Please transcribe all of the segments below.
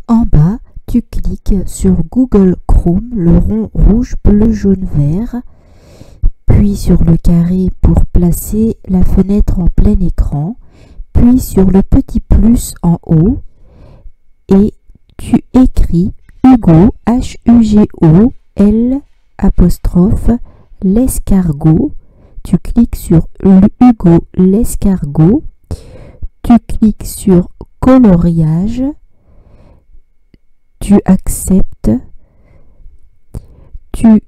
En bas, tu cliques sur Google Chrome, le rond rouge, bleu, jaune, vert, puis sur le carré pour placer la fenêtre en plein écran, puis sur le petit plus en haut et tu écris Hugo, H-U-G-O, L apostrophe, l'escargot. Tu cliques sur Hugo l'escargot, tu cliques sur coloriage, tu acceptes, tu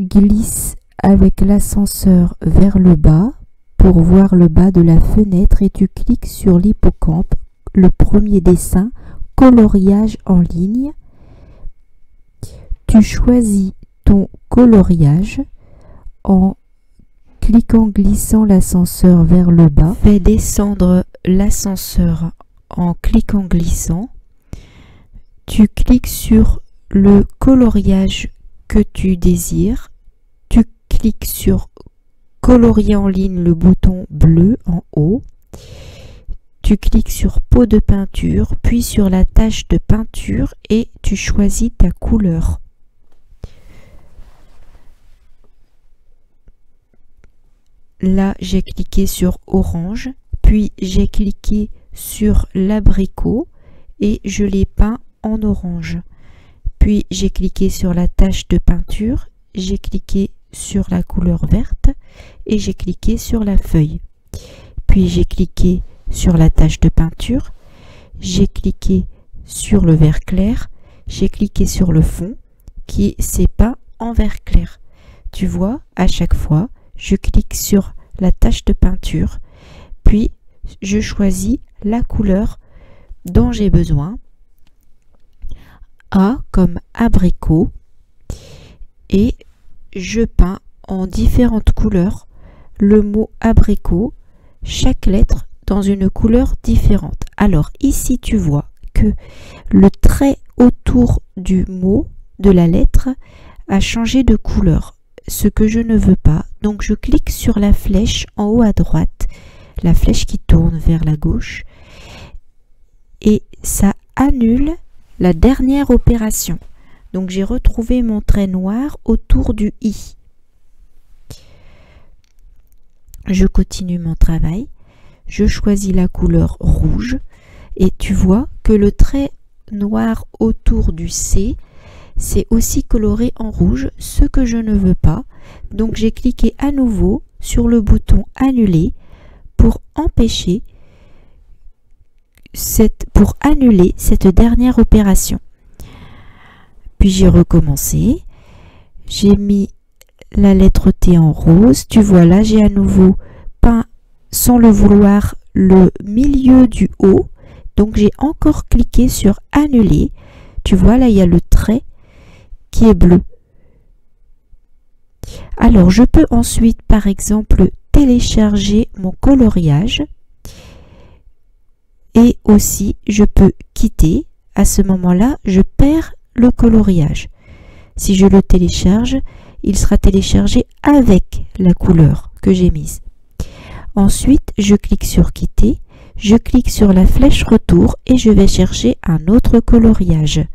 glisses avec l'ascenseur vers le bas pour voir le bas de la fenêtre et tu cliques sur l'hippocampe, le premier dessin, coloriage en ligne. Tu choisis ton coloriage en glissant l'ascenseur vers le bas. Fais descendre l'ascenseur en cliquant glissant. Tu cliques sur le coloriage que tu désires. Tu cliques sur colorier en ligne, le bouton bleu en haut. Tu cliques sur pot de peinture, puis sur la tache de peinture et tu choisis ta couleur. Là, j'ai cliqué sur orange, puis j'ai cliqué sur l'abricot et je l'ai peint en orange. Puis j'ai cliqué sur la tache de peinture, j'ai cliqué sur la couleur verte et j'ai cliqué sur la feuille. Puis j'ai cliqué sur la tache de peinture, j'ai cliqué sur le vert clair, j'ai cliqué sur le fond qui s'est peint en vert clair. Tu vois, à chaque fois, je clique sur la tache de peinture, puis je choisis la couleur dont j'ai besoin. A comme abricot et je peins en différentes couleurs le mot abricot, chaque lettre dans une couleur différente. Alors ici tu vois que le trait autour du mot, de la lettre, a changé de couleur, ce que je ne veux pas. Donc je clique sur la flèche en haut à droite, la flèche qui tourne vers la gauche, et ça annule la dernière opération. Donc j'ai retrouvé mon trait noir autour du i. Je continue mon travail, je choisis la couleur rouge et tu vois que le trait noir autour du C, c'est aussi coloré en rouge, ce que je ne veux pas. Donc j'ai cliqué à nouveau sur le bouton annuler pour annuler cette dernière opération. Puis j'ai recommencé, j'ai mis la lettre T en rose. Tu vois là, j'ai à nouveau peint sans le vouloir le milieu du haut. Donc j'ai encore cliqué sur annuler. Tu vois là, il y a le trait qui est bleu. Alors je peux ensuite par exemple télécharger mon coloriage et aussi je peux quitter. À ce moment-là, je perds le coloriage. Si je le télécharge, il sera téléchargé avec la couleur que j'ai mise. Ensuite, je clique sur quitter, je clique sur la flèche retour et je vais chercher un autre coloriage.